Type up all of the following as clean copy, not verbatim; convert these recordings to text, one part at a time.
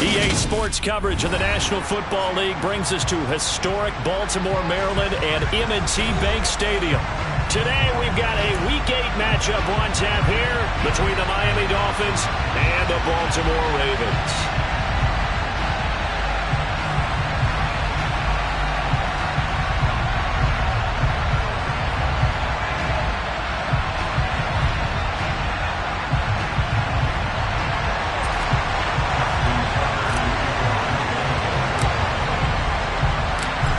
EA Sports coverage of the National Football League brings us to historic Baltimore, Maryland and M&T Bank Stadium. Today we've got a Week 8 matchup on tap here between the Miami Dolphins and the Baltimore Ravens.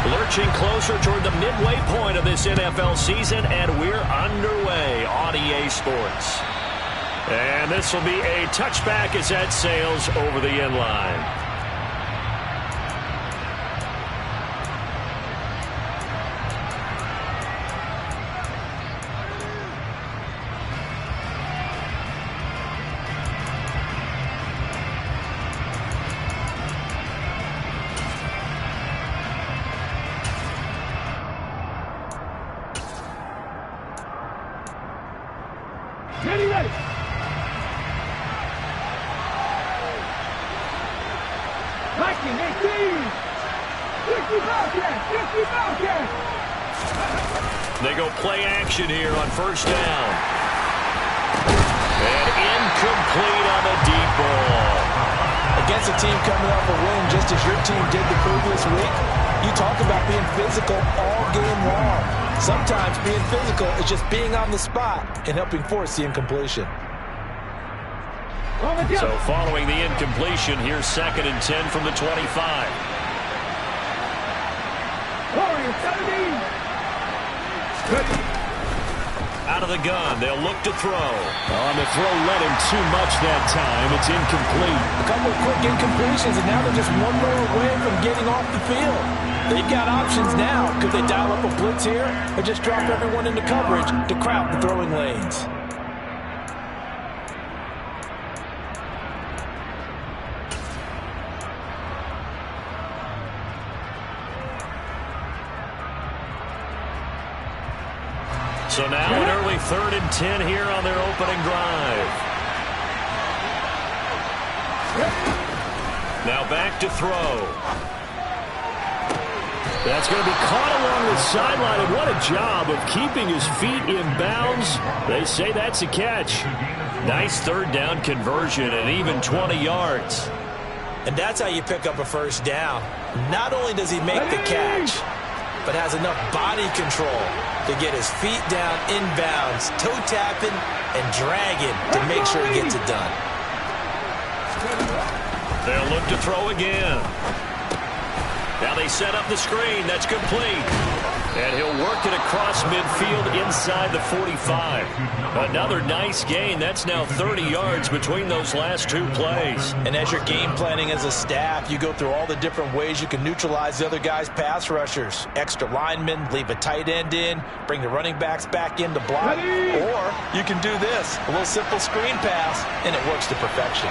Lurching closer toward the midway point of this NFL season, and we're underway on EA Sports. And this will be a touchback as that sails over the end line. They go play action here on first down. And incomplete on the deep ball. Against a team coming off a win just as your team did the previous week, you talk about being physical all game long. Sometimes being physical is just being on the spot and helping force the incompletion. So following the incompletion, here's 2nd and 10 from the 25. Out of the gun, they'll look to throw. On the throw, let him too much that time. It's incomplete. A couple of quick incompletions, and now they're just one more away from getting off the field. They've got options now. Could they dial up a blitz here or just drop everyone into coverage to crowd the throwing lanes? So now an early 3rd and 10 here on their opening drive. Now back to throw. That's going to be caught along the sideline, and what a job of keeping his feet in bounds. They say that's a catch. Nice 3rd down conversion and even 20 yards. And that's how you pick up a first down. Not only does he make the catch, but has enough body control to get his feet down inbounds, toe tapping and dragging to make sure he gets it done. They'll look to throw again. Now they set up the screen. That's complete. And he'll work it across midfield inside the 45. Another nice gain. That's now 30 yards between those last 2 plays. And as you're game planning as a staff, you go through all the different ways you can neutralize the other guy's pass rushers. Extra linemen, leave a tight end in, bring the running backs back in to block. Or you can do this, a little simple screen pass, and it works to perfection.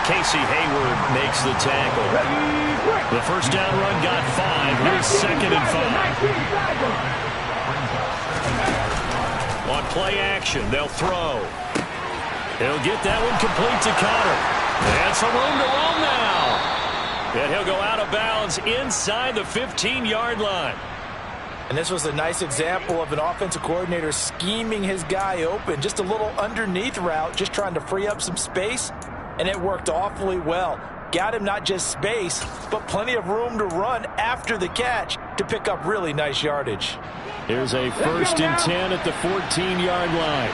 Casey Hayward makes the tackle. The first down run got 5. Here's 2nd and 5. On play action, they'll throw. He'll get that one complete to Connor. And some room to roam now. And he'll go out of bounds inside the 15-yard line. And this was a nice example of an offensive coordinator scheming his guy open. Just a little underneath route, just trying to free up some space. And it worked awfully well. Got him not just space, but plenty of room to run after the catch to pick up really nice yardage. Here's a 1st and 10 at the 14-yard line.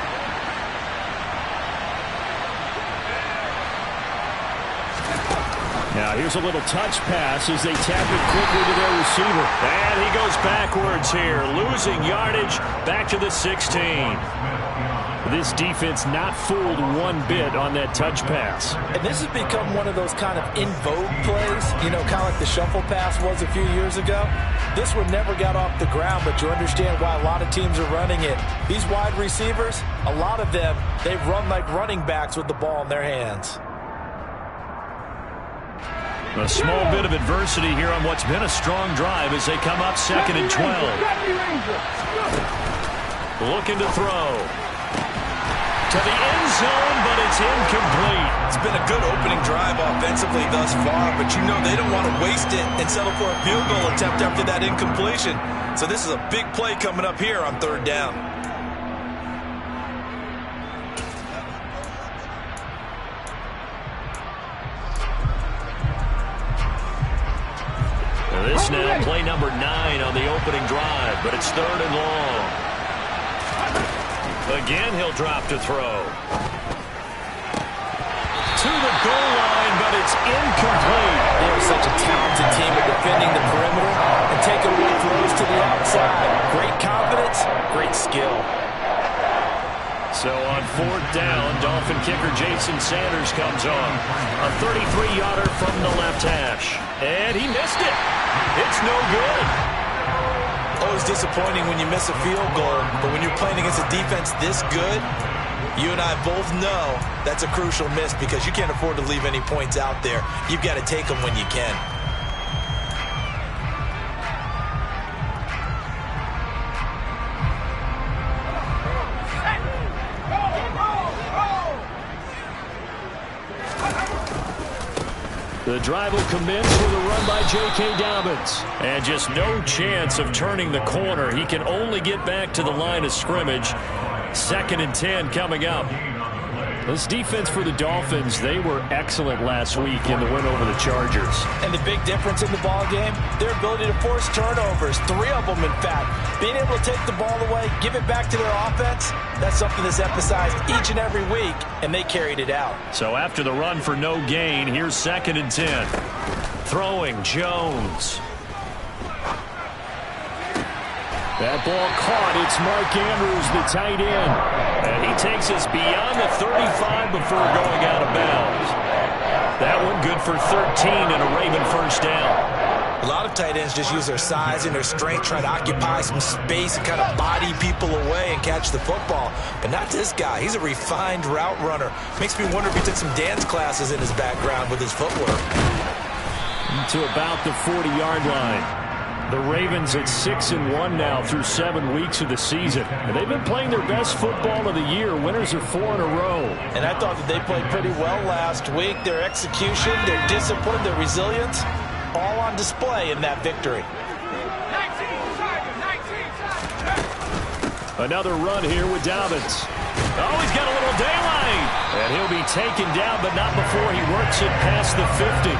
Now here's a little touch pass as they tap it quickly to their receiver. And he goes backwards here, losing yardage back to the 16. This defense not fooled one bit on that touch pass. And this has become one of those kind of in vogue plays, you know, kind of like the shuffle pass was a few years ago. This one never got off the ground, but you understand why a lot of teams are running it. These wide receivers, a lot of them, they run like running backs with the ball in their hands. A small bit of adversity here on what's been a strong drive as they come up 2nd and 12. Looking to throw. to the end zone, but it's incomplete. It's been a good opening drive offensively thus far, but you know they don't want to waste it and settle for a field goal attempt after that incompletion. So this is a big play coming up here on third down. This now play number 9 on the opening drive, but it's third and long. Again, he'll drop to throw. To the goal line, but it's incomplete. They're such a talented team at defending the perimeter and taking away throws to the outside. Great confidence, great skill. So on fourth down, Dolphin kicker Jason Sanders comes on. A 33-yarder from the left hash. And he missed it. It's no good. Always disappointing when you miss a field goal, but when you're playing against a defense this good, you and I both know that's a crucial miss because you can't afford to leave any points out there. You've got to take them when you can. The drive will commence with a run by J.K. Dobbins. And just no chance of turning the corner. He can only get back to the line of scrimmage. 2nd and 10 coming up. This defense for the Dolphins, they were excellent last week in the win over the Chargers. And the big difference in the ball game, their ability to force turnovers, 3 of them in fact. Being able to take the ball away, give it back to their offense, that's something that's emphasized each and every week, and they carried it out. So after the run for no gain, here's 2nd and 10. Throwing Jones. That ball caught. It's Mark Andrews, the tight end. And he takes us beyond the 35 before going out of bounds. That one good for 13 and a Raven first down. A lot of tight ends just use their size and their strength, try to occupy some space and kind of body people away and catch the football. But not this guy. He's a refined route runner. Makes me wonder if he took some dance classes in his background with his footwork. To about the 40-yard line. The Ravens at 6-1 now through 7 weeks of the season. And they've been playing their best football of the year. Winners are 4 in a row. And I thought that they played pretty well last week. Their execution, their discipline, their resilience, all on display in that victory. Another run here with Dobbins. Oh, he's got a little daylight. And he'll be taken down, but not before he works it past the 50.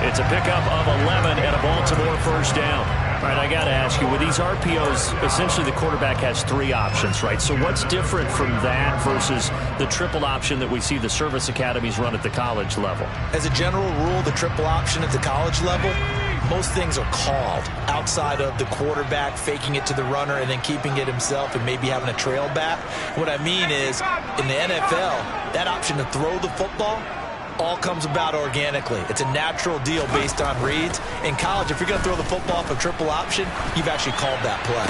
It's a pickup of 11 and a Baltimore first down. All right, I got to ask you, with these RPOs, essentially the quarterback has 3 options, right? So what's different from that versus the triple option that we see the service academies run at the college level? As a general rule, the triple option at the college level, most things are called outside of the quarterback faking it to the runner and then keeping it himself and maybe having a trail back. What I mean is, in the NFL, that option to throw the football all comes about organically. It's a natural deal based on reads. In college, if you're going to throw the football off a triple option, you've actually called that play.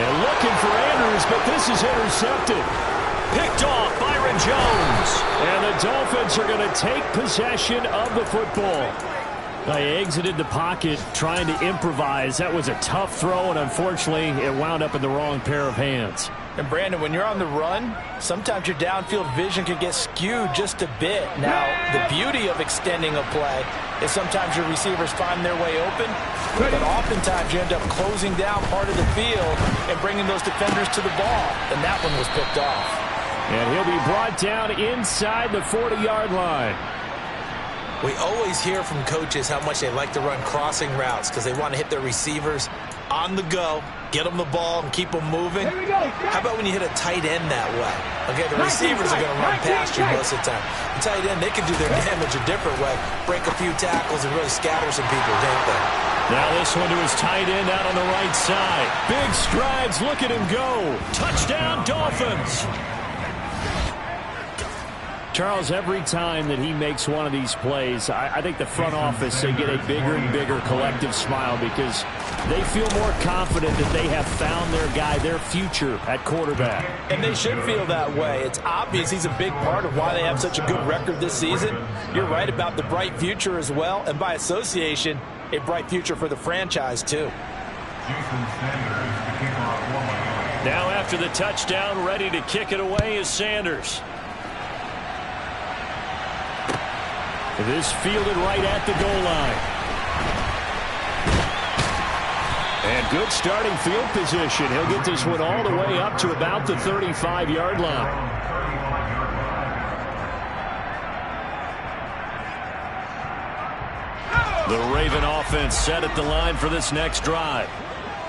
And looking for Andrews, but this is intercepted. Picked off Byron Jones. And the Dolphins are going to take possession of the football. They exited the pocket trying to improvise. That was a tough throw, and unfortunately, it wound up in the wrong pair of hands. And Brandon, when you're on the run, sometimes your downfield vision can get skewed just a bit. Now, the beauty of extending a play is sometimes your receivers find their way open, but oftentimes you end up closing down part of the field and bringing those defenders to the ball. And that one was picked off. And he'll be brought down inside the 40-yard line. We always hear from coaches how much they like to run crossing routes because they want to hit their receivers on the go, get them the ball, and keep them moving. How about when you hit a tight end that way? Okay, the receivers are going to run past you most of the time. The tight end, they can do their damage a different way, break a few tackles and really scatter some people, can't they? Now this one to his tight end out on the right side. Big strides, look at him go. Touchdown, Dolphins. Charles, every time that he makes one of these plays, I think the front office, they get a bigger and bigger collective smile because they feel more confident that they have found their guy, their future at quarterback. And they should feel that way. It's obvious he's a big part of why they have such a good record this season. You're right about the bright future as well, and by association, a bright future for the franchise too. Jason Sanders, the kickoff woman. Now after the touchdown, ready to kick it away is Sanders. This fielded right at the goal line. And good starting field position. He'll get this one all the way up to about the 35-yard line. The Raven offense set at the line for this next drive.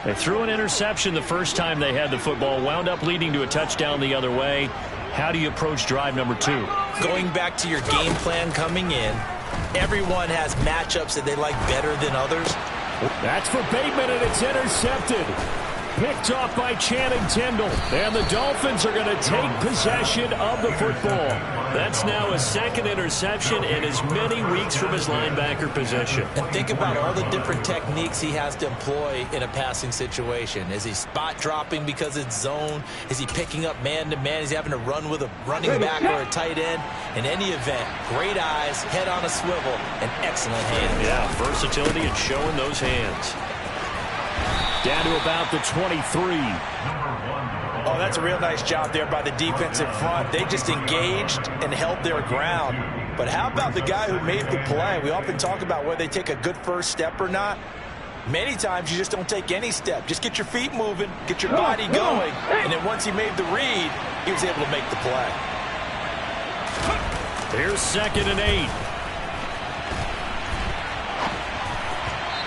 They threw an interception the first time they had the football, wound up leading to a touchdown the other way. How do you approach drive number 2? Going back to your game plan coming in, everyone has matchups that they like better than others. That's for Bateman, and it's intercepted. Picked off by Channing Tindall. And the Dolphins are going to take possession of the football. That's now a second interception in as many weeks from his linebacker position. And think about all the different techniques he has to employ in a passing situation. Is he spot dropping because it's zone? Is he picking up man-to-man? Is he having to run with a running back or a tight end? In any event, great eyes, head on a swivel, and excellent hands. Yeah, versatility and showing those hands. Down to about the 23. Oh, that's a real nice job there by the defensive front. They just engaged and held their ground. But how about the guy who made the play? We often talk about whether they take a good first step or not. Many times you just don't take any step. Just get your feet moving, get your body going, and then once he made the read, he was able to make the play. Here's 2nd and 8.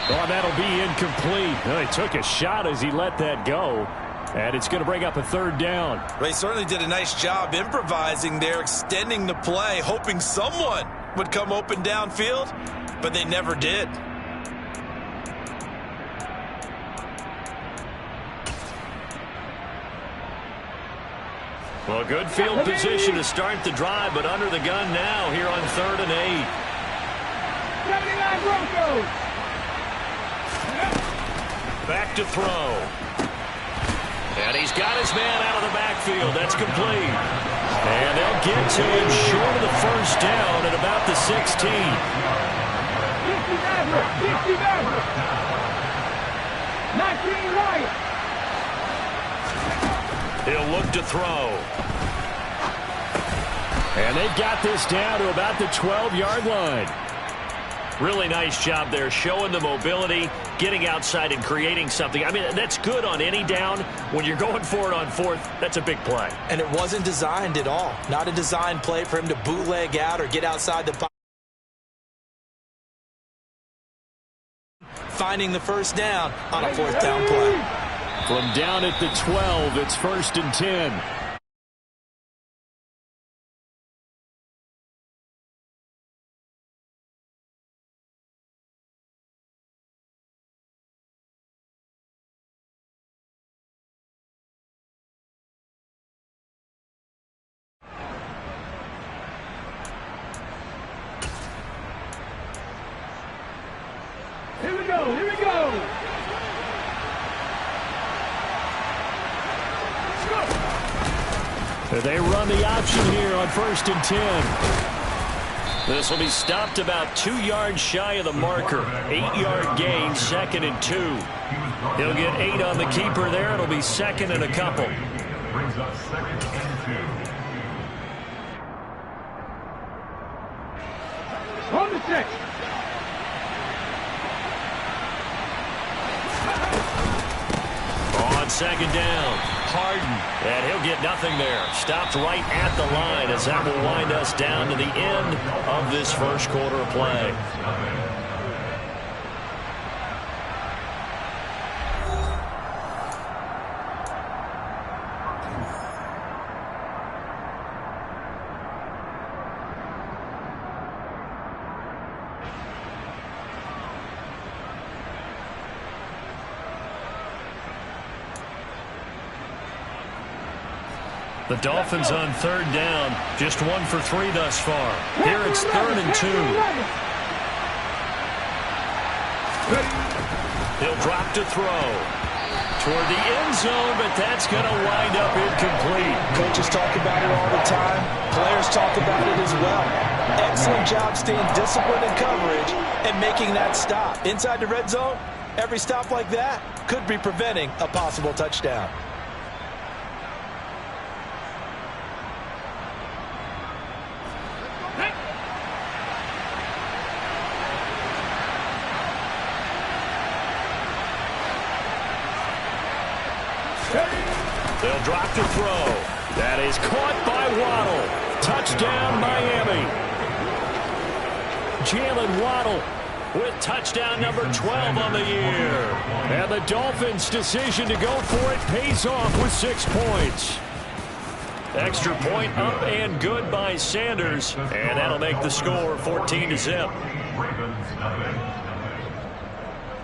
Oh, that'll be incomplete. Well, he took a shot as he let that go. And it's going to bring up a 3rd down. They certainly did a nice job improvising there, extending the play, hoping someone would come open downfield, but they never did. Well, good field position to start the drive, but under the gun now here on 3rd and 8. 79 Broncos. Back to throw. And he's got his man out of the backfield. That's complete. And they'll get to him short of the first down at about the 16. 50 Maverick. 50 Maverick. 19 Wyatt. He'll look to throw. And they've got this down to about the 12-yard line. Really nice job there, showing the mobility, getting outside and creating something. I mean, that's good on any down. When you're going for it on 4th, that's a big play. And it wasn't designed at all. Not a design play for him to bootleg out or get outside the pocket. Finding the first down on a 4th down play. From down at the 12, it's 1st and 10. Here we go. Here we go. They run the option here on 1st and 10. This will be stopped about 2 yards shy of the marker. 8-yard gain, 2nd and 2. He'll get 8 on the keeper there. It'll be 2nd and a couple. Brings up 2nd and 2. On the 6. On 2nd down, Harden, and he'll get nothing there. Stopped right at the line as that will wind us down to the end of this first quarter of play. The Dolphins on 3rd down, just 1 for 3 thus far. Here it's 3rd and 2. He'll drop to throw toward the end zone, but that's going to wind up incomplete. Coaches talk about it all the time. Players talk about it as well. Excellent job staying disciplined in coverage and making that stop. Inside the red zone, every stop like that could be preventing a possible touchdown. They'll drop to throw. That is caught by Waddle. Touchdown, Miami. Jalen Waddle with touchdown number 12 on the year. And the Dolphins' decision to go for it pays off with 6 points. Extra point up and good by Sanders. And that'll make the score 14-0.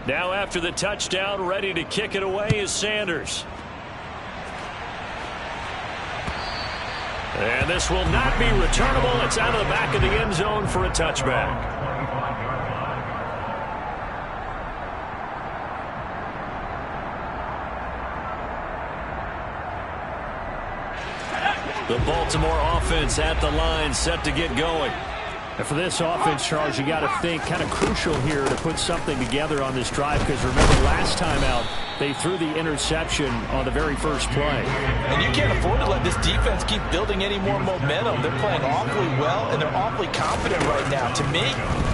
Now after the touchdown, ready to kick it away is Sanders. And this will not be returnable. It's out of the back of the end zone for a touchback. The Baltimore offense at the line, set to get going. And for this offense, Charles, you got to think kind of crucial here to put something together on this drive, because remember last time out they threw the interception on the very first play. And you can't afford to let this defense keep building any more momentum. They're playing awfully well, and they're awfully confident right now. To me,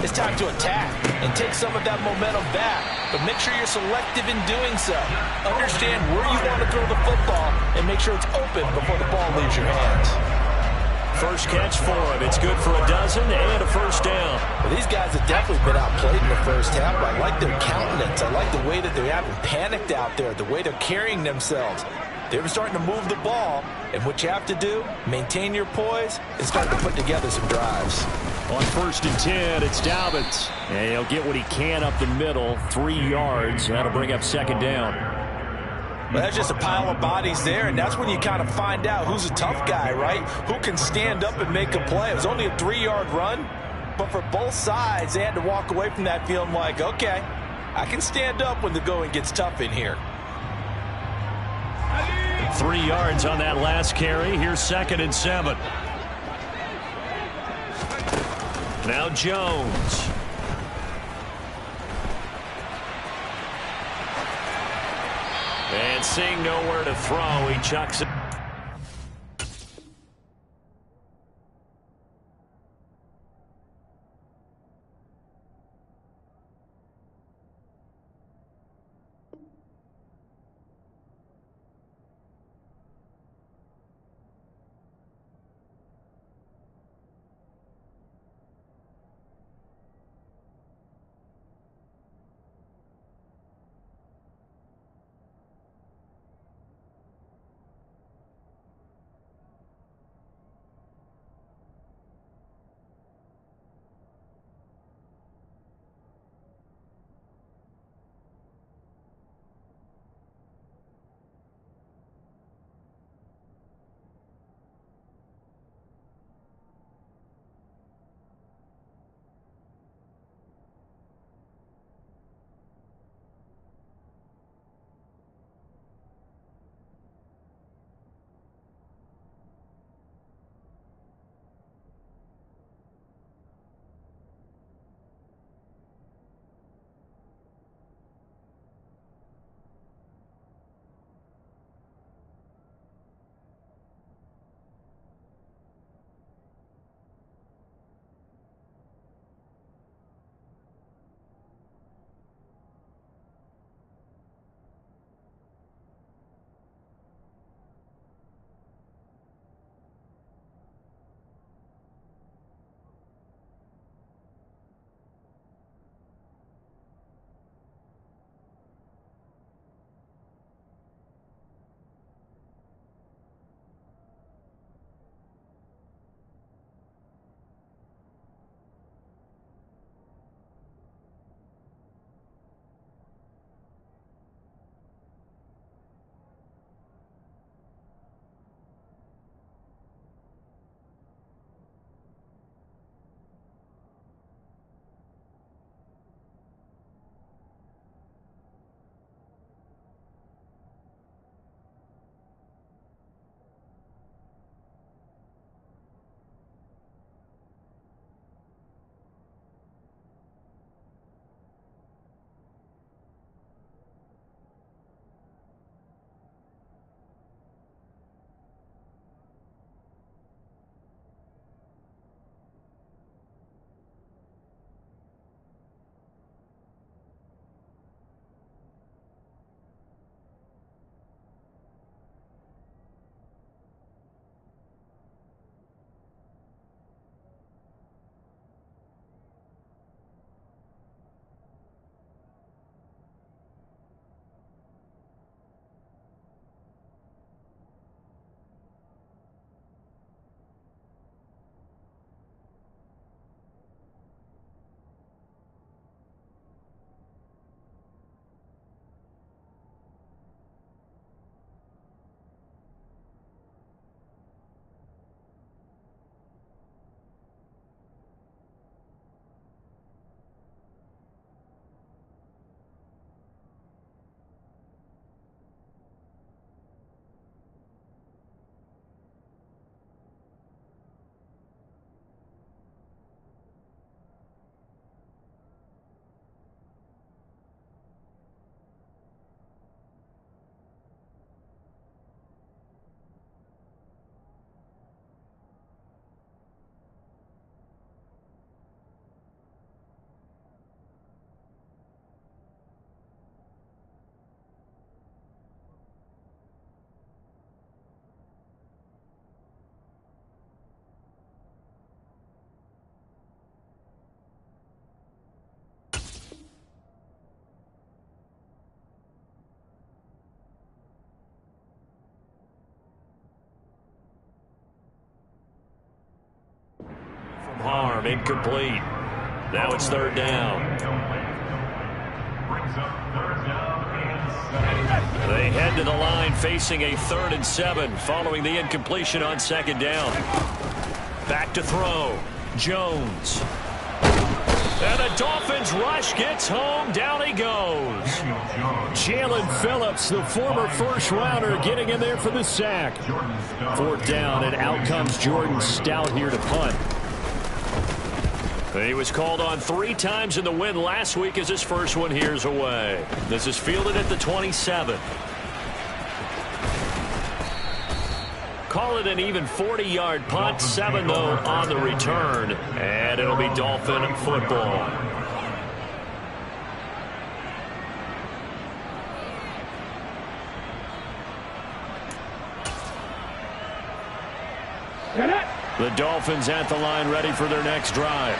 it's time to attack and take some of that momentum back. But make sure you're selective in doing so. Understand where you want to throw the football and make sure it's open before the ball leaves your hands. First catch for him. It's good for a dozen and a first down. Well, these guys have definitely been outplayed in the first half. I like their countenance. I like the way that they haven't panicked out there, the way they're carrying themselves. They're starting to move the ball, and what you have to do, maintain your poise and start to put together some drives. On 1st and 10, it's Dobbins. And he'll get what he can up the middle, 3 yards. That'll bring up 2nd down. Well, that's just a pile of bodies there, and that's when you kind of find out who's a tough guy, right? Who can stand up and make a play. It was only a 3-yard run, but for both sides, they had to walk away from that feeling like, okay, I can stand up when the going gets tough in here. 3 yards on that last carry. Here's 2nd and 7. Now Jones. And seeing nowhere to throw, he chucks it. incomplete. Now it's third down. Brings up third down and 7. They head to the line facing a 3rd and 7 following the incompletion on second down. Back to throw. Jones. And the Dolphins rush gets home. Down he goes. Jalen Phillips, the former first-rounder, getting in there for the sack. 4th down, and out comes Jordan Stout here to punt. He was called on 3 times in the win last week as his first one here's away. This is fielded at the 27. Call it an even 40-yard punt, 7 though on the return, and it'll be Dolphin football. The Dolphins at the line ready for their next drive.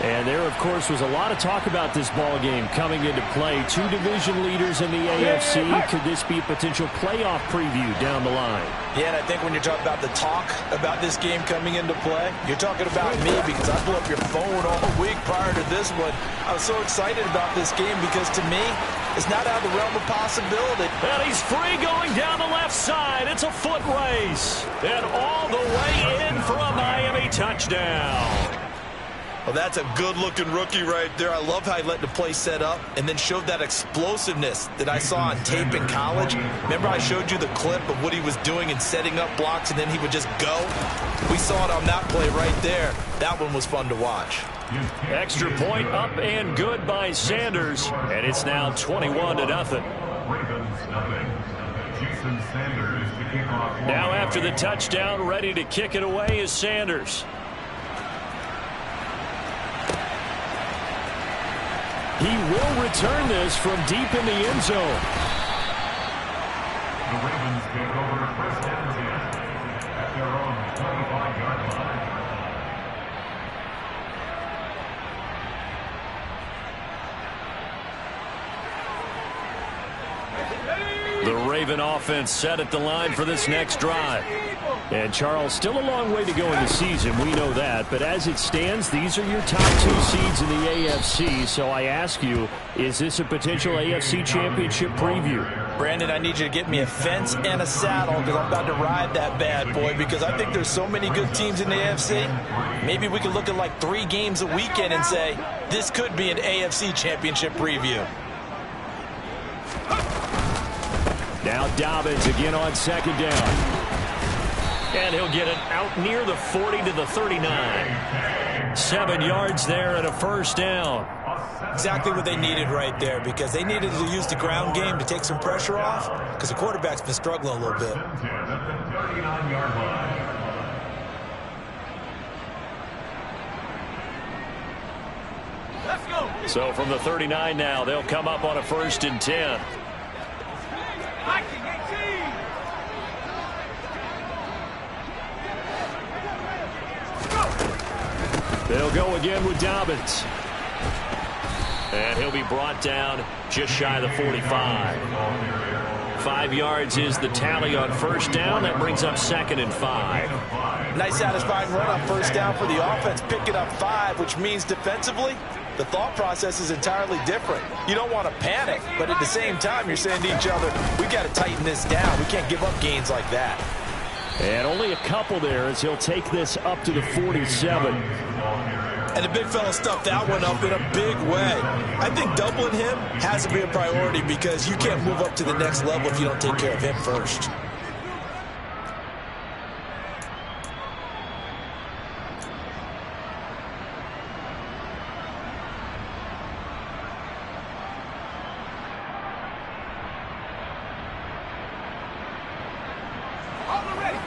And there, of course, was a lot of talk about this ball game coming into play. 2 division leaders in the AFC. Could this be a potential playoff preview down the line? Yeah, and I think when you're talking about the talk about this game coming into play, you're talking about me because I blew up your phone all week prior to this one. I was so excited about this game because, to me, it's not out of the realm of possibility. And he's free going down the left side. It's a foot race. And all the way in for a Miami touchdown. Well, that's a good-looking rookie right there. I love how he let the play set up and then showed that explosiveness that I saw on tape in college. Remember I showed you the clip of what he was doing and setting up blocks, and then he would just go? We saw it on that play right there. That one was fun to watch. Extra point up and good by Sanders, and it's now 21-0. Now after the touchdown, ready to kick it away is Sanders. He will return this from deep in the end zone. The Ravens take over 1st and 10 at their own 25-yard line. The Raven offense set at the line for this next drive. And, Charles, still a long way to go in the season. We know that. But as it stands, these are your top 2 seeds in the AFC. So I ask you, is this a potential AFC championship preview? Brandon, I need you to get me a fence and a saddle because I'm about to ride that bad boy because I think there's so many good teams in the AFC. Maybe we could look at like 3 games a weekend and say, this could be an AFC championship preview. Now Dobbins again on second down. And he'll get it out near the 40 to the 39. 7 yards there and a first down. Exactly what they needed right there because they needed to use the ground game to take some pressure off because the quarterback's been struggling a little bit. Let's go. So from the 39 now, they'll come up on a 1st and 10. They'll go again with Dobbins. And he'll be brought down just shy of the 45. 5 yards is the tally on first down. That brings up 2nd and 5. Nice satisfying run on first down for the offense. Picking up 5, which means defensively, the thought process is entirely different. You don't want to panic, but at the same time, you're saying to each other, we got to tighten this down. We can't give up gains like that. And only a couple there as he'll take this up to the 47. And the big fella stuffed that one up in a big way. I think doubling him has to be a priority because you can't move up to the next level if you don't take care of him first.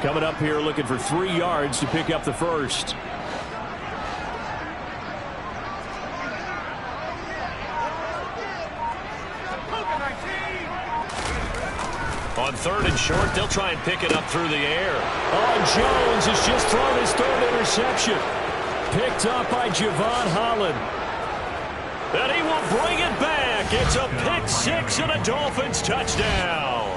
Coming up here looking for 3 yards to pick up the first. On 3rd and short, they'll try and pick it up through the air. Oh, Jones has just thrown his 3rd interception. Picked up by Javon Holland. And he will bring it back. It's a pick 6 and a Dolphins touchdown.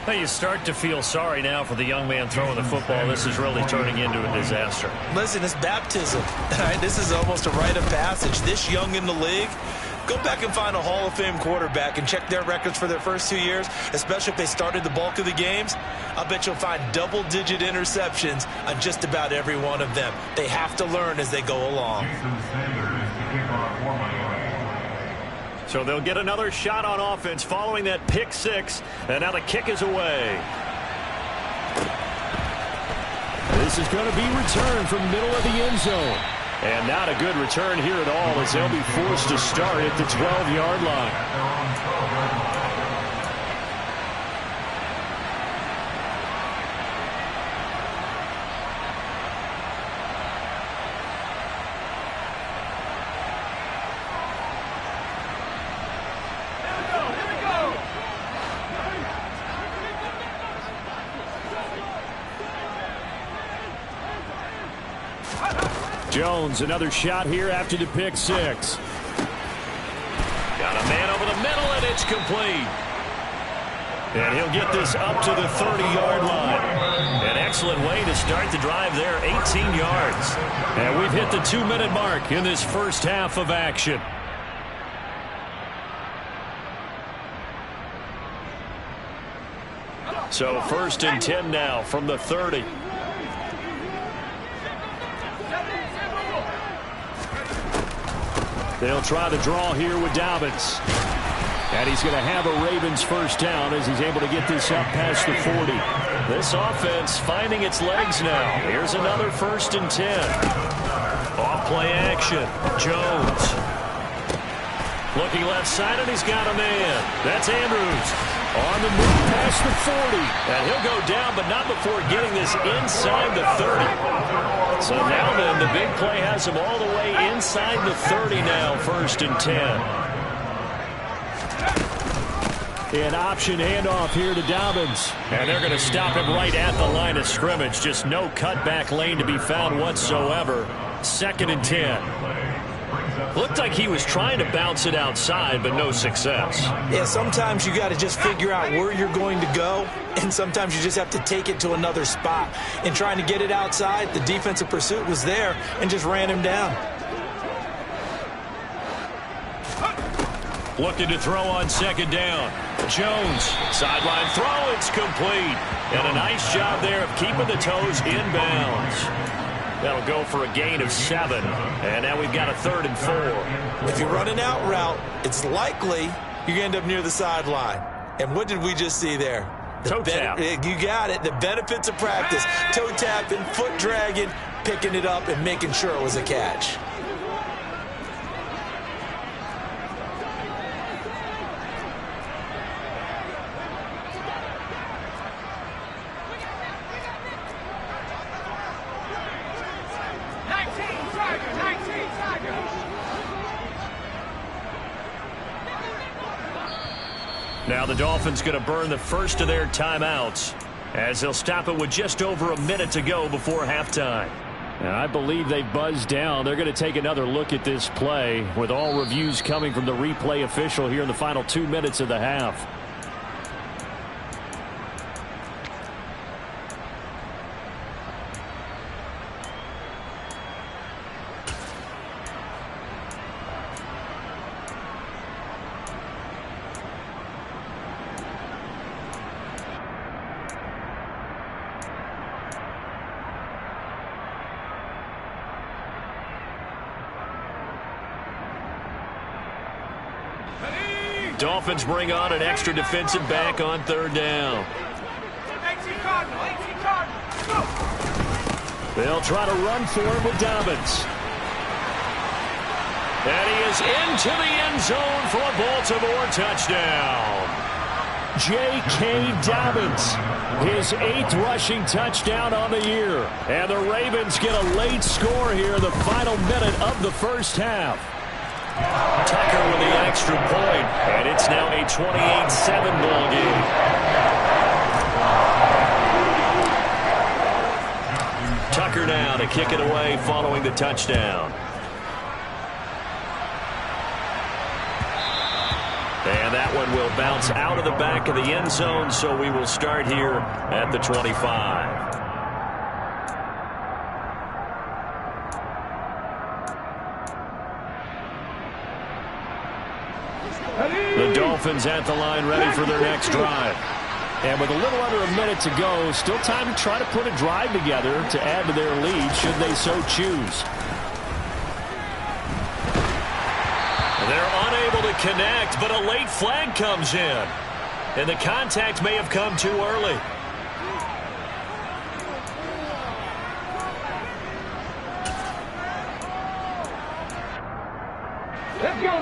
Well, you start to feel sorry now for the young man throwing the football. This is really turning into a disaster. Listen, it's baptism. All right, this is almost a rite of passage. This young in the league, go back and find a Hall of Fame quarterback and check their records for their first 2 years, especially if they started the bulk of the games. I bet you'll find double-digit interceptions on just about every one of them. They have to learn as they go along. So they'll get another shot on offense following that pick six, and now the kick is away. This is going to be returned from middle of the end zone. And not a good return here at all, as they'll be forced to start at the 12-yard line. Jones, another shot here after the pick six. Got a man over the middle, and it's complete. And he'll get this up to the 30-yard line. An excellent way to start the drive there, 18 yards. And we've hit the 2-minute mark in this first half of action. So 1st and 10 now from the 30. They'll try the draw here with Dobbins. And he's going to have a Ravens first down as he's able to get this up past the 40. This offense finding its legs now. Here's another 1st and 10. Off play action. Jones. Looking left side, and he's got a man. That's Andrews. On the move past the 40. And he'll go down, but not before getting this inside the 30. So now then, the big play has him all the way inside the 30 now, 1st and 10. An option handoff here to Dobbins. And they're going to stop him right at the line of scrimmage. Just no cutback lane to be found whatsoever. 2nd and 10. Looked like he was trying to bounce it outside, but no success. Yeah, sometimes you got to just figure out where you're going to go, and sometimes you just have to take it to another spot. In trying to get it outside, the defensive pursuit was there and just ran him down. Looking to throw on 2nd down. Jones, sideline throw, it's complete. And a nice job there of keeping the toes inbounds. That'll go for a gain of 7. And now we've got a 3rd and 4. If you run an out route, it's likely you end up near the sideline. And what did we just see there? Toe tap. You got it. The benefits of practice. Toe tapping, foot dragging, picking it up, and making sure it was a catch. Now the Dolphins going to burn the first of their timeouts as they'll stop it with just over a minute to go before halftime. And I believe they buzzed down. They're going to take another look at this play with all reviews coming from the replay official here in the final 2 minutes of the half. Dolphins bring on an extra defensive back on 3rd down. They'll try to run for him with Dobbins. And he is into the end zone for a Baltimore touchdown. J.K. Dobbins, his 8th rushing touchdown on the year. And the Ravens get a late score here in the final minute of the first half. Tucker with the extra point, and it's now a 28-7 ball game. Tucker now to kick it away following the touchdown. And that one will bounce out of the back of the end zone, so we will start here at the 25. The Dolphins at the line, ready for their next drive. And with a little under a minute to go, still time to try to put a drive together to add to their lead should they so choose. They're unable to connect, but a late flag comes in. And the contact may have come too early.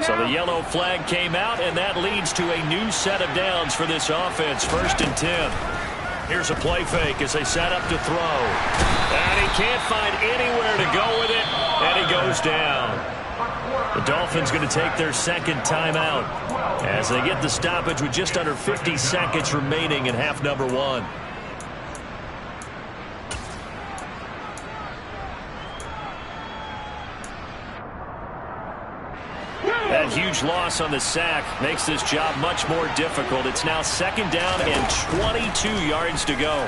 So the yellow flag came out, and that leads to a new set of downs for this offense. 1st and 10. Here's a play fake as they set up to throw. And he can't find anywhere to go with it, and he goes down. The Dolphins going to take their 2nd timeout as they get the stoppage with just under 50 seconds remaining in half number 1. That huge loss on the sack makes this job much more difficult. It's now 2nd down and 22 yards to go.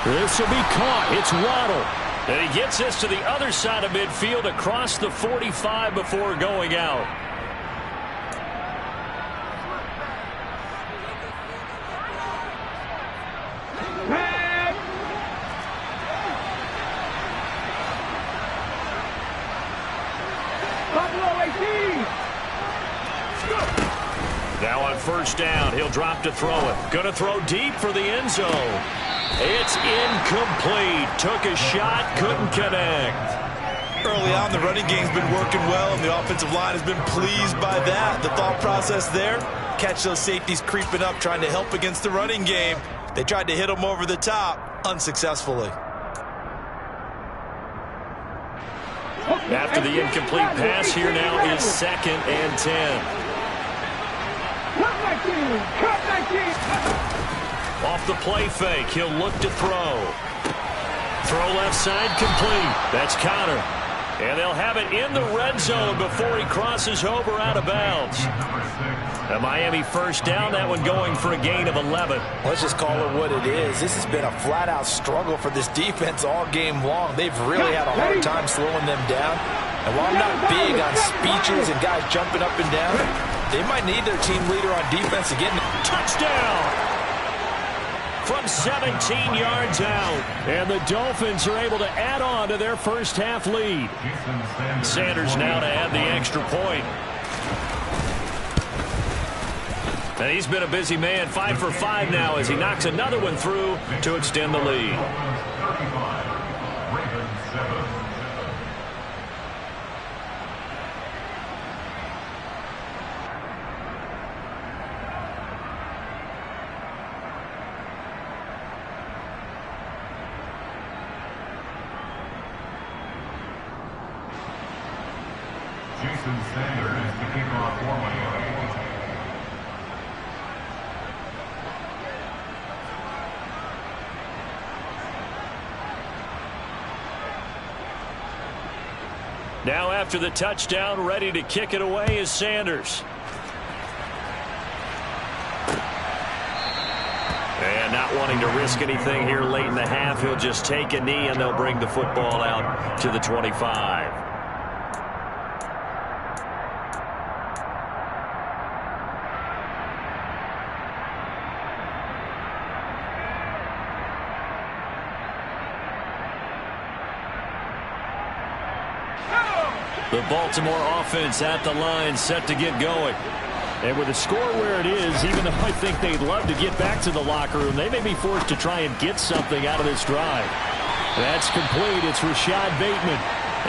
This will be caught. It's Waddle. And he gets this to the other side of midfield across the 45 before going out. Now on 1st down, he'll drop to throw it. Going to throw deep for the end zone. It's incomplete. Took a shot, couldn't connect. Early on, the running game's been working well, and the offensive line has been pleased by that. The thought process there, catch those safeties creeping up, trying to help against the running game. They tried to hit them over the top, unsuccessfully. After the incomplete pass, here now is 2nd and 10. Off the play fake, he'll look to throw. Throw left side complete. That's Connor. And they'll have it in the red zone before he crosses over out of bounds. A Miami 1st down, that one going for a gain of 11. Let's just call it what it is. This has been a flat-out struggle for this defense all game long. They've really had a hard time slowing them down. And while I'm not big on speeches and guys jumping up and down, they might need their team leader on defense again. Touchdown! From 17 yards out. And the Dolphins are able to add on to their 1st half lead. Sanders now to add the extra point. And he's been a busy man, 5 for 5 now as he knocks another one through to extend the lead. Sanders to kick off for Miami. Now after the touchdown, ready to kick it away is Sanders. And not wanting to risk anything here late in the half, he'll just take a knee and they'll bring the football out to the 25. The Baltimore offense at the line, set to get going. And with the score where it is, even though I think they'd love to get back to the locker room, they may be forced to try and get something out of this drive. That's complete. It's Rashad Bateman.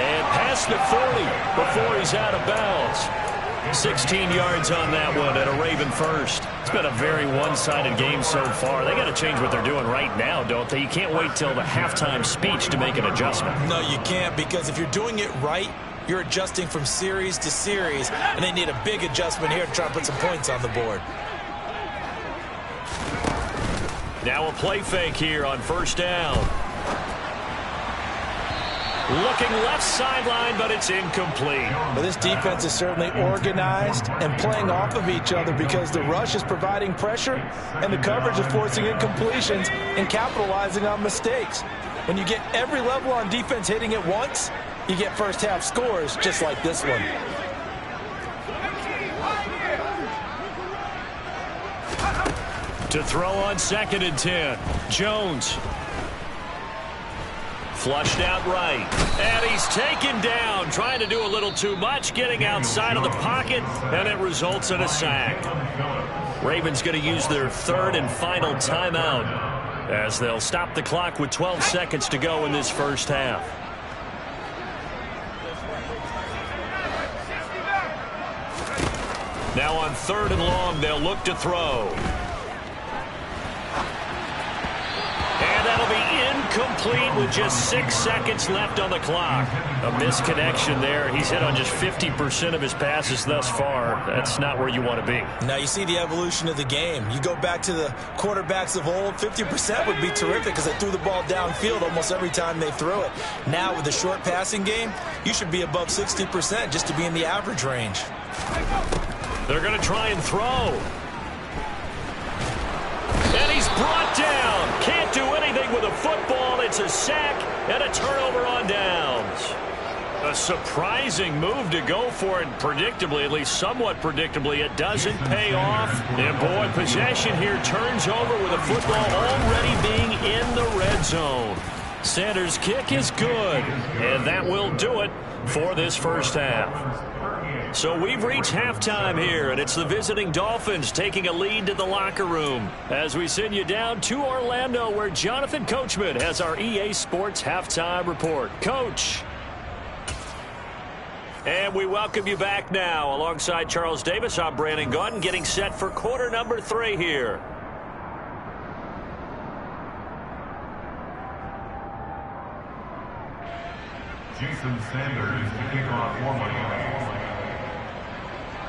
And past the 40 before he's out of bounds. 16 yards on that one and a Raven first. It's been a very one-sided game so far. They got to change what they're doing right now, don't they? You can't wait till the halftime speech to make an adjustment. No, you can't, because if you're doing it right, you're adjusting from series to series, and they need a big adjustment here to try to put some points on the board. Now a play fake here on 1st down. Looking left sideline, but it's incomplete. Well, this defense is certainly organized and playing off of each other because the rush is providing pressure and the coverage is forcing incompletions and capitalizing on mistakes. When you get every level on defense hitting at once, you get first half scores just like this one. To throw on 2nd and 10. Jones. Flushed out right. And he's taken down. Trying to do a little too much. Getting outside of the pocket. And it results in a sack. Ravens going to use their 3rd and final timeout, as they'll stop the clock with 12 seconds to go in this first half. Now on 3rd and long, they'll look to throw. And that'll be incomplete with just 6 seconds left on the clock. A misconnection there. He's hit on just 50% of his passes thus far. That's not where you want to be. Now you see the evolution of the game. You go back to the quarterbacks of old, 50% would be terrific because they threw the ball downfield almost every time they threw it. Now with the short passing game, you should be above 60% just to be in the average range. They're going to try and throw. And he's brought down. Can't do anything with a football. It's a sack and a turnover on downs. A surprising move to go for it. Predictably, at least somewhat predictably, it doesn't pay off. And boy, possession here turns over with a football already being in the red zone. Sanders' kick is good. And that will do it for this first half. So we've reached halftime here, and it's the visiting Dolphins taking a lead to the locker room as we send you down to Orlando, where Jonathan Coachman has our EA Sports halftime report. Coach. And we welcome you back now. Alongside Charles Davis, I'm Brandon Gaudin, getting set for quarter number 3 here. Jason Sanders to kick off formally.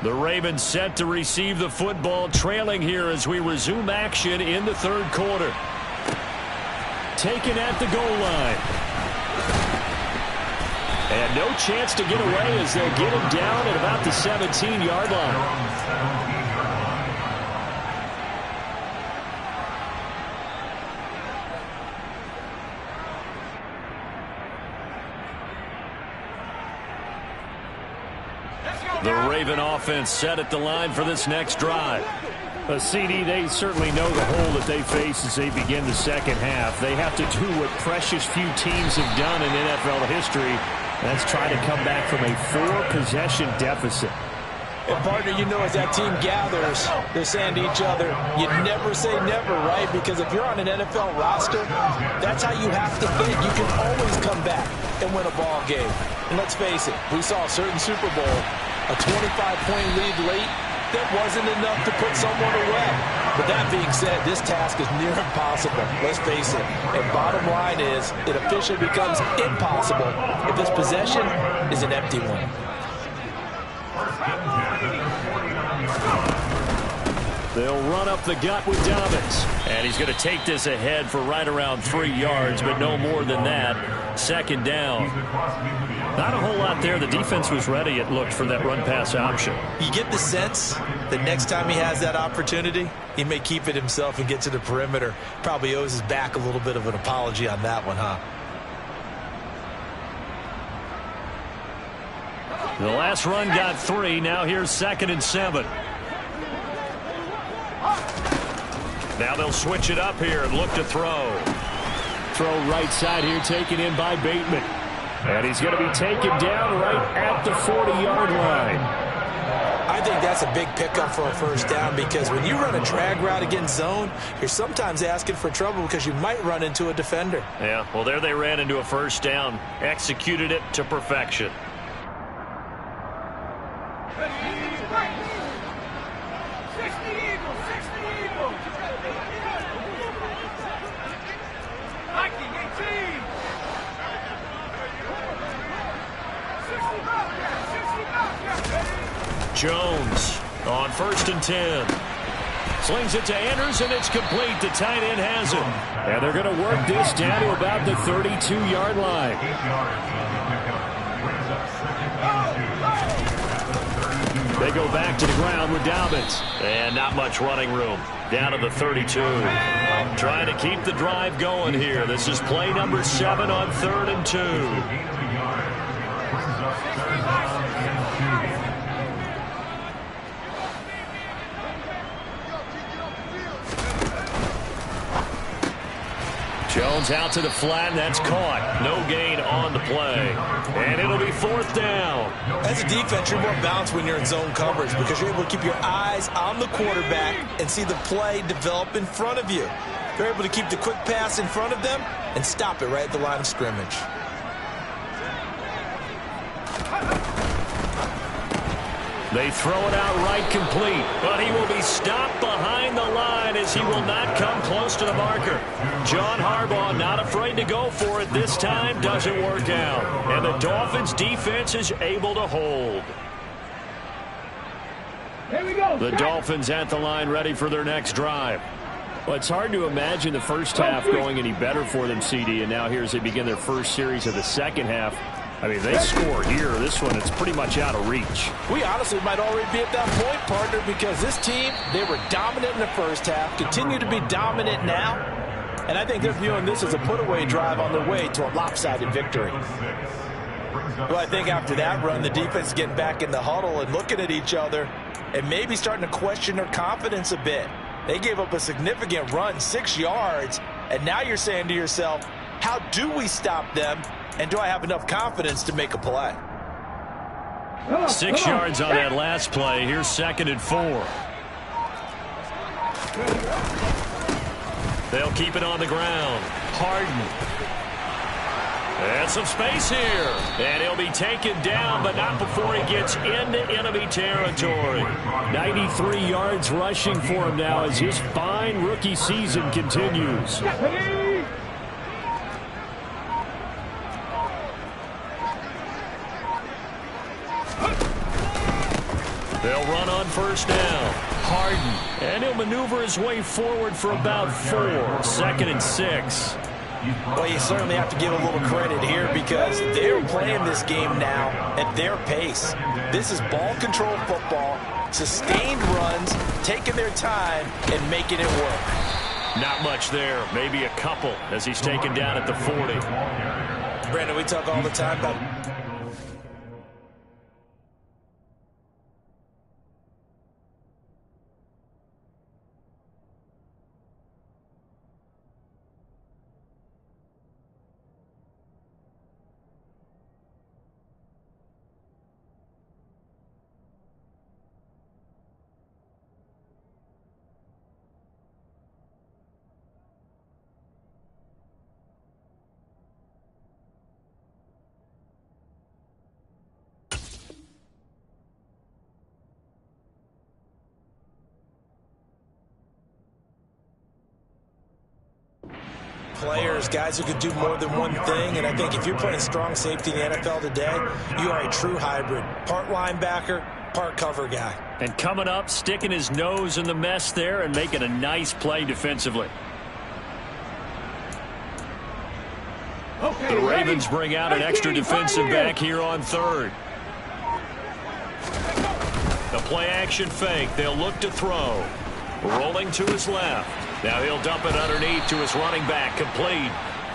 The Ravens set to receive the football, trailing here as we resume action in the 3rd quarter. Taken at the goal line. And no chance to get away as they'll get him down at about the 17-yard line. The Raven offense set at the line for this next drive. CD, they certainly know the hole that they face as they begin the second half. They have to do what precious few teams have done in NFL history. That's try to come back from a 4-possession deficit. And partner, you know, as that team gathers, they're saying to each other, you never say never, right? Because if you're on an NFL roster, that's how you have to think. You can always come back and win a ball game. And let's face it, we saw a certain Super Bowl, a 25-point lead late, that wasn't enough to put someone away. But that being said, this task is near impossible. Let's face it. And bottom line is, it officially becomes impossible if this possession is an empty one. They'll run up the gut with Dobbins. And he's going to take this ahead for right around 3 yards, but no more than that. 2nd down. Not a whole lot there. The defense was ready, it looked, for that run-pass option. You get the sense that next time he has that opportunity, he may keep it himself and get to the perimeter. Probably owes his back a little bit of an apology on that one, huh? The last run got 3. Now here's 2nd and 7. Now they'll switch it up here and look to throw. Throw right side here, taken in by Bateman. And he's going to be taken down right at the 40-yard line. I think that's a big pickup for a first down, because when you run a drag route against zone, you're sometimes asking for trouble because you might run into a defender. Yeah, well, there they ran into a first down. Executed it to perfection. Jones on 1st and 10. Slings it to Anderson. It's complete. The tight end has it. And they're going to work this down to about the 32-yard line. 8 yards. Brings up second and 2. They go back to the ground with Dobbins. And not much running room. Down to the 32. Trying to keep the drive going here. This is play number 7 on 3rd and 2. Brings up 3rd down and 2. Jones out to the flat, and that's caught. No gain on the play. And it'll be 4th down. As a defense, you're more balanced when you're in zone coverage because you're able to keep your eyes on the quarterback and see the play develop in front of you. You're able to keep the quick pass in front of them and stop it right at the line of scrimmage. They throw it out right complete, but he will be stopped behind the line as he will not come close to the marker. John Harbaugh not afraid to go for it this time. Doesn't work out. And the Dolphins defense is able to hold. Here we go. The Dolphins at the line ready for their next drive. Well, it's hard to imagine the first half going any better for them, CD, and now here as they begin their first series of the second half. I mean, they score here. This one, it's pretty much out of reach. We honestly might already be at that point, partner, because this team, they were dominant in the first half, continue to be dominant now, and I think they're viewing this as a put-away drive on their way to a lopsided victory. Well, I think after that run, the defense is getting back in the huddle and looking at each other and maybe starting to question their confidence a bit. They gave up a significant run, 6 yards, and now you're saying to yourself, how do we stop them? And do I have enough confidence to make a play? 6 yards on that last play. Here's 2nd and 4. They'll keep it on the ground. Harden. And some space here. And he'll be taken down, but not before he gets into enemy territory. 93 yards rushing for him now as his fine rookie season continues. They'll run on 1st down. Harden. And he'll maneuver his way forward for about 4. 2nd and 6. Well, you certainly have to give a little credit here because they're playing this game now at their pace. This is ball control football, sustained runs, taking their time and making it work. Not much there. Maybe a couple as he's taken down at the 40. Brandon, we talk all the time about players, guys who could do more than one thing, and I think if you're playing strong safety in the NFL today, you are a true hybrid. Part linebacker, part cover guy. And coming up, sticking his nose in the mess there and making a nice play defensively. Okay, the Ravens bring out an extra defensive back here on 3rd. The play action fake. They'll look to throw. Rolling to his left. Now he'll dump it underneath to his running back, complete.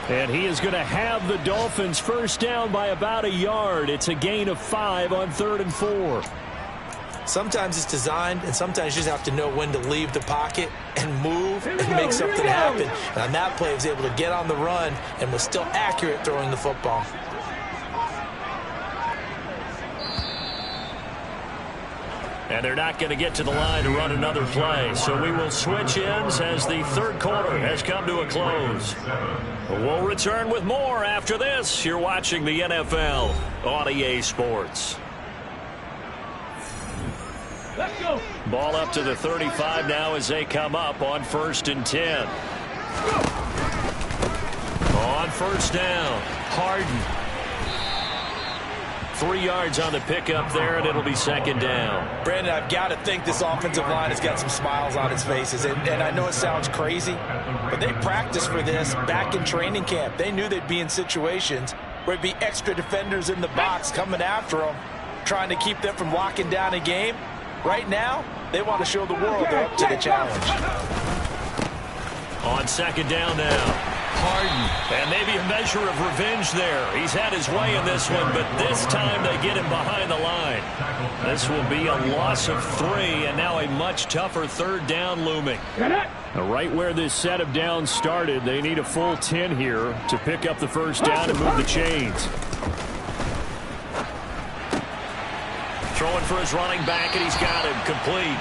And he is going to have the Dolphins first down by about a yard. It's a gain of 5 on 3rd and 4. Sometimes it's designed, and sometimes you just have to know when to leave the pocket and move and make something happen. And on that play, he was able to get on the run and was still accurate throwing the football. And they're not going to get to the line to run another play. So we will switch ends as the 3rd quarter has come to a close. We'll return with more after this. You're watching the NFL on EA Sports. Let's go. Ball up to the 35 now as they come up on 1st and 10. On 1st down, Harden. 3 yards on the pickup there, and it'll be second down. Brandon, I've got to think this offensive line has got some smiles on its faces. And I know it sounds crazy, but they practiced for this back in training camp. They knew they'd be in situations where it'd be extra defenders in the box coming after them, trying to keep them from locking down a game. Right now, they want to show the world they're up to the challenge. On second down now. And maybe a measure of revenge there. He's had his way in this one, but this time they get him behind the line. This will be a loss of 3, and now a much tougher third down looming. Right where this set of downs started, they need a full 10 here to pick up the first down and move the chains. Throwing for his running back, and he's got him complete.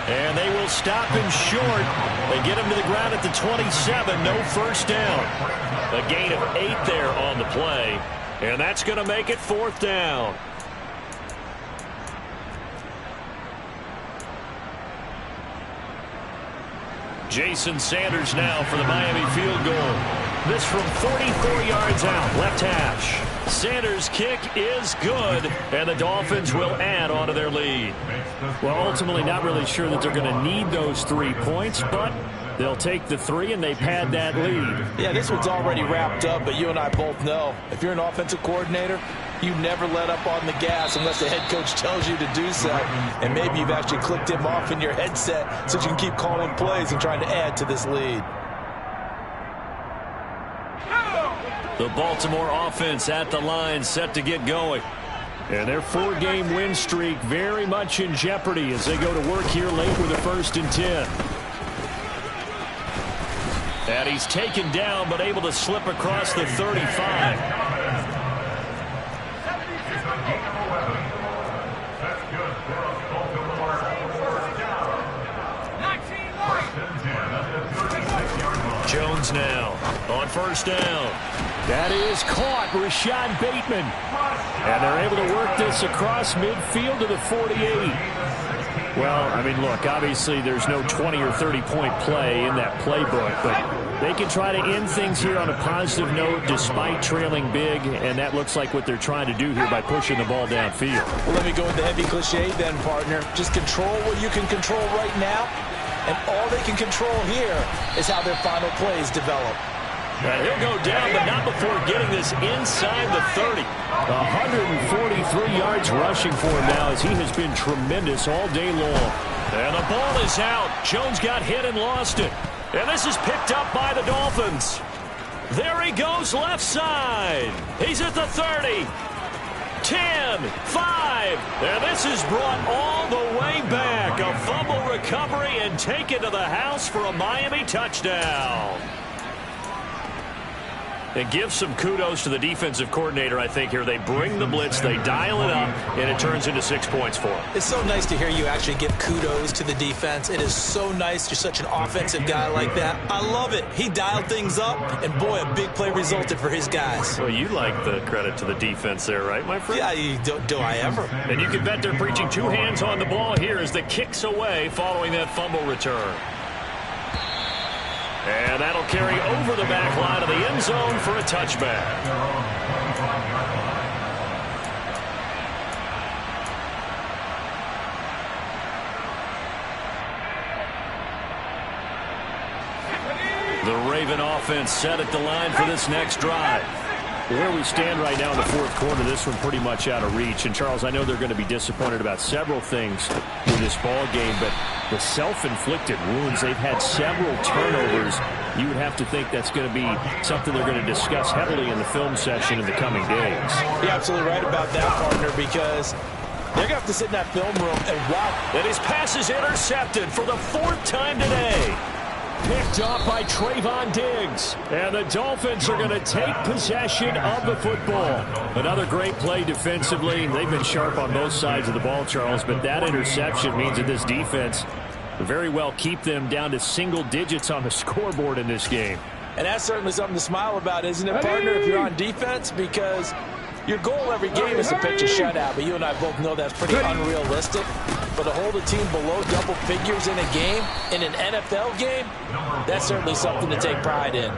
And they will stop him short. They get him to the ground at the 27. No first down. A gain of 8 there on the play. And that's going to make it 4th down. Jason Sanders now for the Miami field goal. This from 44 yards out, left hash. Sanders' kick is good, and the Dolphins will add on to their lead. Well, ultimately not really sure that they're going to need those 3 points, but they'll take the 3 and they pad that lead. Yeah, this one's already wrapped up, but you and I both know if you're an offensive coordinator, you never let up on the gas unless the head coach tells you to do so. And maybe you've actually clicked him off in your headset so you can keep calling plays and trying to add to this lead. The Baltimore offense at the line, set to get going. And their 4-game win streak very much in jeopardy as they go to work here late with a 1st and 10. And he's taken down, but able to slip across the 35. Jones now on first down. That is caught, Rashad Bateman. And they're able to work this across midfield to the 48. Well, I mean, look, obviously there's no 20 or 30-point play in that playbook, but they can try to end things here on a positive note despite trailing big, and that looks like what they're trying to do here by pushing the ball downfield. Well, let me go with the heavy cliche then, partner. Just control what you can control right now, and all they can control here is how their final plays develop. And he'll go down, but not before getting this inside the 30. 143 yards rushing for him now as he has been tremendous all day long. And the ball is out. Jones got hit and lost it. And this is picked up by the Dolphins. There he goes left side. He's at the 30. 10, 5. And this is brought all the way back. A fumble recovery and taken to the house for a Miami touchdown. And give some kudos to the defensive coordinator, I think, here. They bring the blitz, they dial it up, and it turns into 6 points for them. It's so nice to hear you actually give kudos to the defense. It is so nice. You're such an offensive guy like that. I love it. He dialed things up, and boy, a big play resulted for his guys. Well, you like the credit to the defense there, right, my friend? Yeah, do I ever? And you can bet they're preaching 2 hands on the ball here as the kick's away following that fumble return. And that'll carry over the back line of the end zone for a touchback. The Raven offense set at the line for this next drive. Where we stand right now in the 4th quarter, this one pretty much out of reach. And, Charles, I know they're going to be disappointed about several things with this ball game, but the self-inflicted wounds, they've had several turnovers. You would have to think that's going to be something they're going to discuss heavily in the film session in the coming days. You're absolutely right about that, partner, because they're going to have to sit in that film room and watch. And his pass is intercepted for the 4th time today. Picked up by Trayvon Diggs. And the Dolphins are going to take possession of the football. Another great play defensively. They've been sharp on both sides of the ball, Charles, but that interception means that this defense very well keep them down to single digits on the scoreboard in this game. And that's certainly something to smile about, isn't it, partner, if you're on defense? Because your goal every game is to pitch a shutout, but you and I both know that's pretty unrealistic. But to hold a team below double figures in a game, in an NFL game, that's certainly something to take pride in.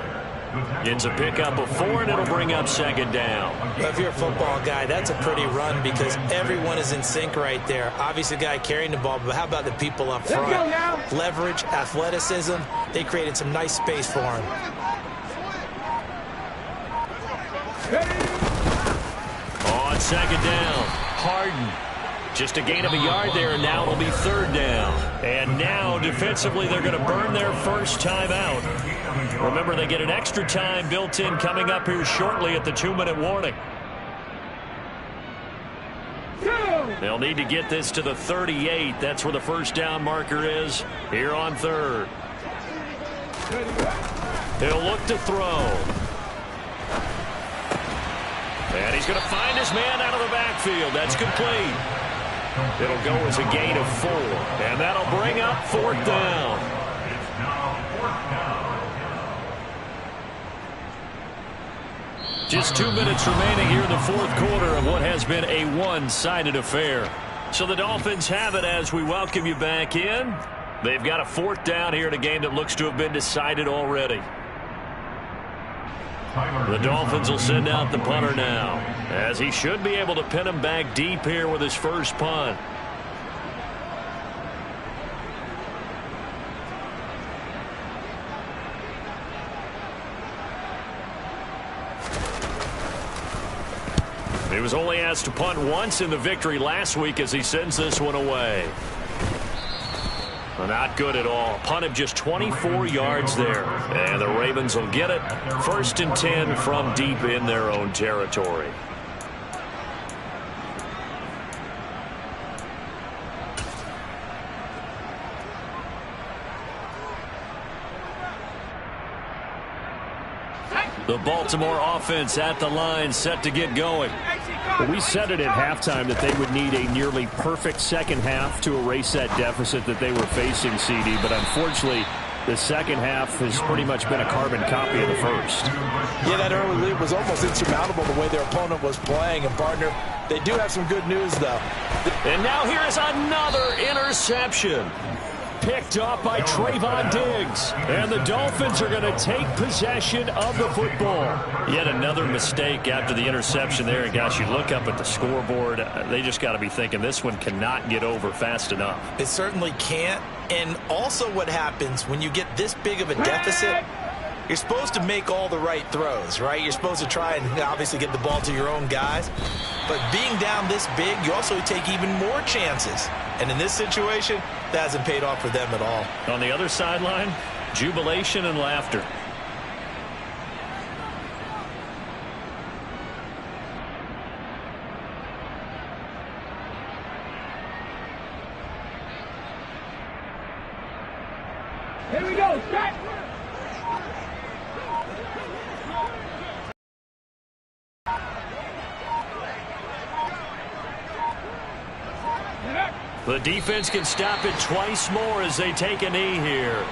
Gets a pickup of 4, and it'll bring up second down. Well, if you're a football guy, that's a pretty run because everyone is in sync right there. Obviously, the guy carrying the ball, but how about the people up front? Leverage, athleticism. They created some nice space for him. On second down, Harden. Just a gain of a yard there, and now it'll be third down. And now, defensively, they're going to burn their first time out. Remember, they get an extra time built in coming up here shortly at the 2-minute warning. They'll need to get this to the 38. That's where the first down marker is here on third. He'll look to throw. And he's going to find his man out of the backfield. That's complete. It'll go as a gain of 4. And that'll bring up fourth down. It's now fourth down. Just 2 minutes remaining here in the fourth quarter of what has been a one-sided affair. So the Dolphins have it as we welcome you back in. They've got a fourth down here in a game that looks to have been decided already. The Dolphins will send out the punter now, as he should be able to pin him back deep here with his first punt. He was only asked to punt once in the victory last week as he sends this one away. Not good at all. Punt of just 24 yards there. And the Ravens will get it. 1st and 10 from deep in their own territory. The Baltimore offense at the line, set to get going. We said it at halftime that they would need a nearly perfect second half to erase that deficit that they were facing, CD. But unfortunately, the second half has pretty much been a carbon copy of the first. Yeah, that early lead was almost insurmountable the way their opponent was playing. And, partner, they do have some good news, though. And now here is another interception. Picked off by Trayvon Diggs. And the Dolphins are going to take possession of the football. Yet another mistake after the interception there. And, gosh, you look up at the scoreboard, they just got to be thinking this one cannot get over fast enough. It certainly can't. And also what happens when you get this big of a deficit, you're supposed to make all the right throws, right? You're supposed to try and obviously get the ball to your own guys. But being down this big, you also take even more chances. And in this situation, that hasn't paid off for them at all. On the other sideline, jubilation and laughter. Here we go, set! The defense can stop it twice more as they take a knee here.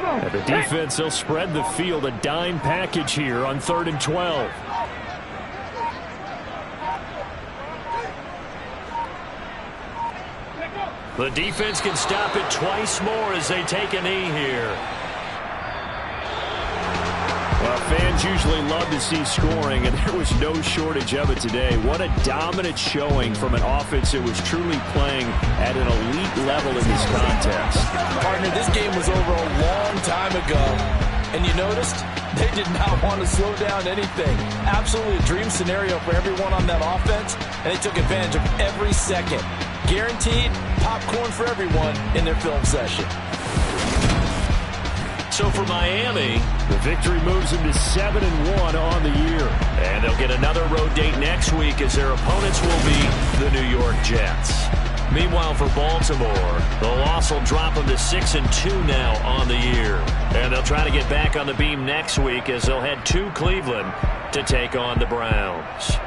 And the defense, they'll spread the field, a dime package here on 3rd and 12. The defense can stop it twice more as they take a knee here. Well, fans usually love to see scoring, and there was no shortage of it today. What a dominant showing from an offense that was truly playing at an elite level in this contest. Partner, this game was over a long time ago. And you noticed they did not want to slow down anything. Absolutely a dream scenario for everyone on that offense, and they took advantage of every second. Guaranteed popcorn for everyone in their film session. So for Miami, the victory moves them to 7-1 on the year. And they'll get another road date next week as their opponents will be the New York Jets. Meanwhile, for Baltimore, the loss will drop them to 6-2 now on the year. And they'll try to get back on the beam next week as they'll head to Cleveland to take on the Browns.